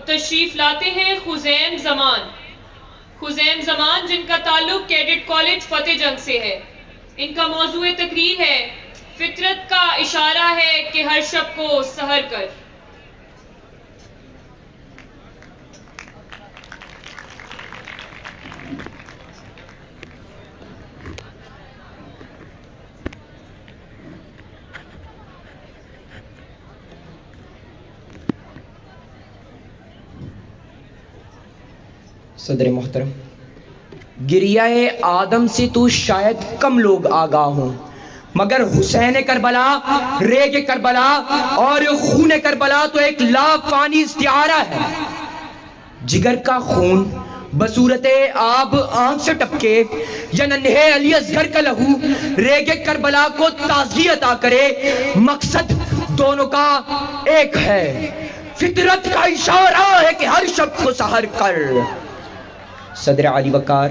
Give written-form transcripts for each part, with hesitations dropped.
اب تشریف لاتے ہیں خزیم زمان جن کا تعلق کیڈٹ کالج فتح جنگ سے ہے۔ ان کا موضوع تقریر ہے فطرت کا اشارہ ہے کہ ہر شب کو سحر کر۔ صدر محترم، گریہ آدم سے تو شاید کم لوگ آگاہ ہوں، مگر حسین کربلا، ریگ کربلا اور خون کربلا تو ایک لافانی استعارہ ہے۔ جگر کا خون بصورت آب آنکھ سے ٹپکے یا ننھے علی اصغر کا لہو ریگ کربلا کو تازگی عطا کرے، مقصد دونوں کا ایک ہے۔ فطرت کا اشارہ ہے کہ ہر شب کو سحر کر۔ صدر علی وقار،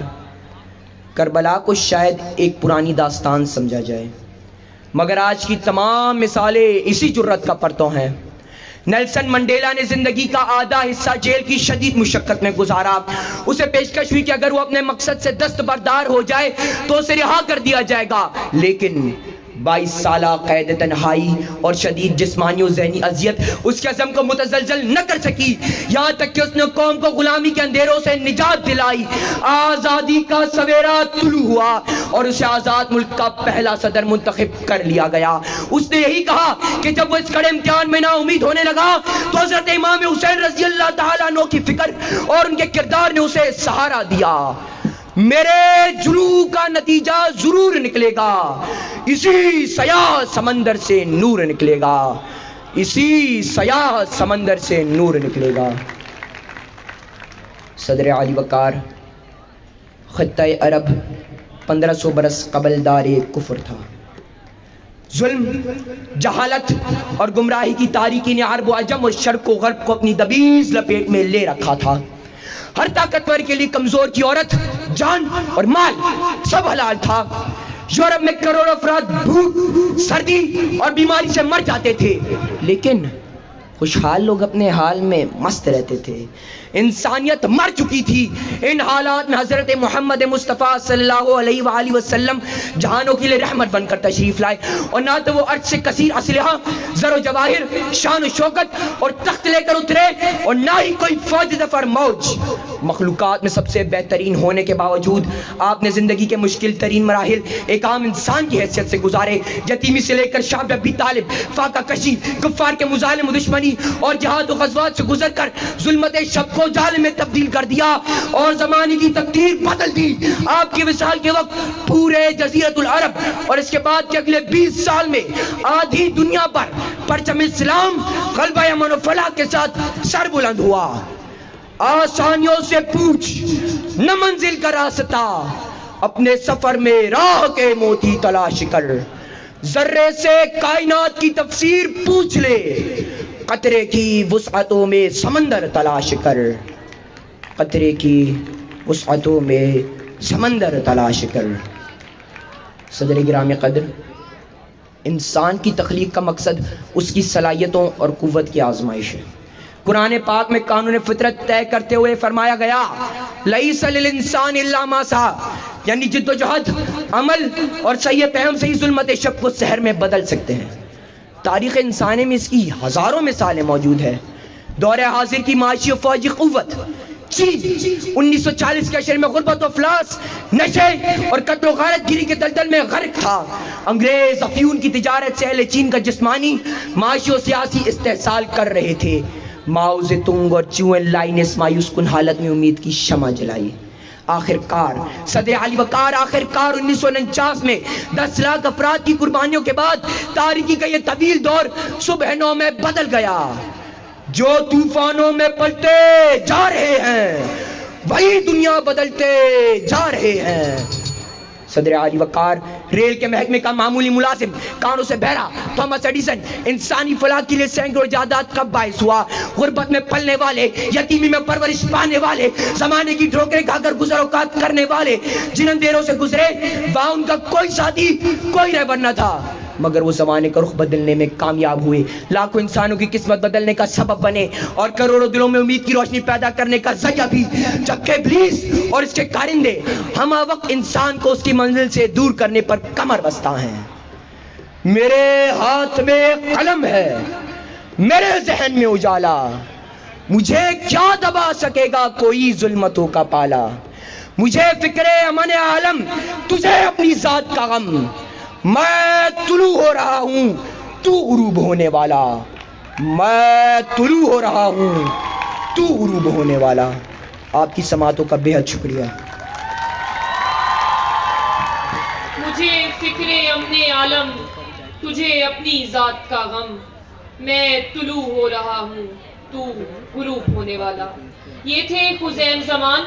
کربلا کو شاید ایک پرانی داستان سمجھا جائے، مگر آج کی تمام مثالیں اسی جرت کا پرتو ہیں۔ نیلسن منڈیلا نے زندگی کا آدھا حصہ جیل کی شدید مشقت میں گزارا۔ اسے پیشکش ہوئی کہ اگر وہ اپنے مقصد سے دستبردار ہو جائے تو اسے رہا کر دیا جائے گا، لیکن 22 سالہ قید تنہائی اور شدید جسمانی و ذہنی اذیت اس کے عزم کو متزلزل نہ کر سکی، یہاں تک کہ اس نے قوم کو غلامی کے اندھیروں سے نجات دلائی۔ آزادی کا سویرا طلوع ہوا اور اسے آزاد ملک کا پہلا صدر منتخب کر لیا گیا۔ اس نے یہی کہا کہ جب وہ اس کڑے امتحان میں نا امید ہونے لگا تو حضرت امام حسین رضی اللہ تعالیٰ عنہ کی فکر اور ان کے کردار نے اسے سہارا دیا۔ میرے جلوہ کا نتیجہ ضرور نکلے گا، اسی سیاہ سمندر سے نور نکلے گا، اسی سیاہ سمندر سے نور نکلے گا۔ صدر علی وقار، خطہ عرب 1500 برس قبل دار کفر تھا۔ ظلم، جہالت اور گمراہی کی تاریکی نے عرب و عجم اور شرق و غرب کو اپنی دبیز لپیٹ میں لے رکھا تھا۔ ہر طاقتور کے لیے کمزور کی عورت، جان اور مال سب حلال تھا۔ یورپ میں کروڑوں افراد بھوک، سردی اور بیماری سے مر جاتے تھے، لیکن خوشحال لوگ اپنے حال میں مست رہتے تھے۔ انسانیت مر چکی تھی۔ ان حالات میں حضرت محمد مصطفیٰ صلی اللہ علیہ وآلہ وسلم جہانوں کے لیے رحمت بن کر تشریف لائے، اور نہ تو وہ عرش سے کثیر اسلحہ، زر و جواہر، شان و شوکت اور تخت لے کر اترے، اور نہ ہی کوئی فوج ظفر موج۔ مخلوقات میں سب سے بہترین ہونے کے باوجود آپ نے زندگی کے مشکل ترین مراحل ایک عام انسان کی حیثیت سے گزارے۔ یتیمی سے لے کر شاب ابی طالب، فاقہ کشی، کفار کے مظالم و دشمنی اور جہاد و غزوات سے گزر کر ظلمت شب کو جالم میں تبدیل کر دیا اور زمانے کی تقدیر بدل دی۔ آپ کی وصال کے وقت پورے جزیرۃ العرب اور اس کے بعد کے اگلے 20 سال میں آدھی دنیا پر پرچم اسلام غلبہ امن و فلاح کے ساتھ سر بلند ہوا۔ آسانیوں سے پوچھ نہ منزل کا راستہ، اپنے سفر میں راہ کے موتی تلاش کر۔ ذرے سے کائنات کی تفسیر پوچھ لے، قطرے کی وسعتوں میں سمندر تلاش کر، قطرے کی وسعتوں میں سمندر تلاش کر۔ صدر گرامی قدر، انسان کی تخلیق کا مقصد اس کی صلاحیتوں اور قوت کی آزمائش ہے۔ قرآن پاک میں قانون فطرت طے کرتے ہوئے فرمایا گیا لیس للانسان الا ما سعی، یعنی جد و جہد، عمل اور صحیح فہم سے ہی ظلمت شب کو سحر میں بدل سکتے ہیں۔ تاریخ انسانی میں اس کی ہزاروں مثالیں موجود ہیں۔ دور حاضر کی معاشی و فوجی قوت، چین 1940 کے عشر میں غربت و افلاس، نشے اور قتل و غارت گیری کے دلدل میں غرق تھا۔ انگریز افیون کی تجارت سے اہل چین کا جسمانی، معاشی و سیاسی استحصال کر رہے تھے۔ ماؤ زیتونگ اور چیو این لائی نے اس مایوس کن حالت میں امید کی شمع جلائی۔ آخرکار صدر علی وقار، آخرکار 1949 میں 10 لاکھ افراد کی قربانیوں کے بعد تاریکی کا یہ طویل دور صبح نو میں بدل گیا۔ جو طوفانوں میں پلتے جا رہے ہیں وہی دنیا بدلتے جا رہے ہیں۔ صدر علی وقار، ریل کے محکمے کا معمولی ملازم، کانوں سے بہرا تھامس ایڈیسن، انسانی فلاح کے لیے سینکڑوں ایجادات کب باعث ہوا؟ غربت میں پلنے والے، یتیمی میں پرورش پانے والے، زمانے کی ٹھوکریں کھا کر گزر اوقات کرنے والے، جن اندھیروں سے گزرے وہاں ان کا کوئی ساتھی، کوئی رہبر نہ تھا، مگر وہ زمانے کا رخ بدلنے میں کامیاب ہوئے، لاکھوں انسانوں کی قسمت بدلنے کا سبب بنے اور کروڑوں دلوں میں امید کی روشنی پیدا کرنے کا ذریعہ بھی، جبکہ ابلیس اور اس کے کارندے ہمہ وقت انسان کو اس کی منزل سے دور کرنے پر کمر بستہ ہیں۔ میرے ہاتھ میں قلم ہے، میرے ذہن میں اجالا، مجھے کیا دبا سکے گا کوئی ظلمتوں کا پالا، مجھے فکر امن عالم، تجھے اپنی ذات کا غم، میں طلوع ہو رہا ہوں تو غروب ہونے والا، میں طلوع ہو رہا ہوں تو غروب ہونے والا۔ آپ کی سماعتوں کا بے حد شکریہ۔ مجھے فکر امن عالم، تجھے اپنی ذات کا غم، میں طلوع ہو رہا ہوں تو غروب ہونے والا۔ یہ تھے خزیم زمان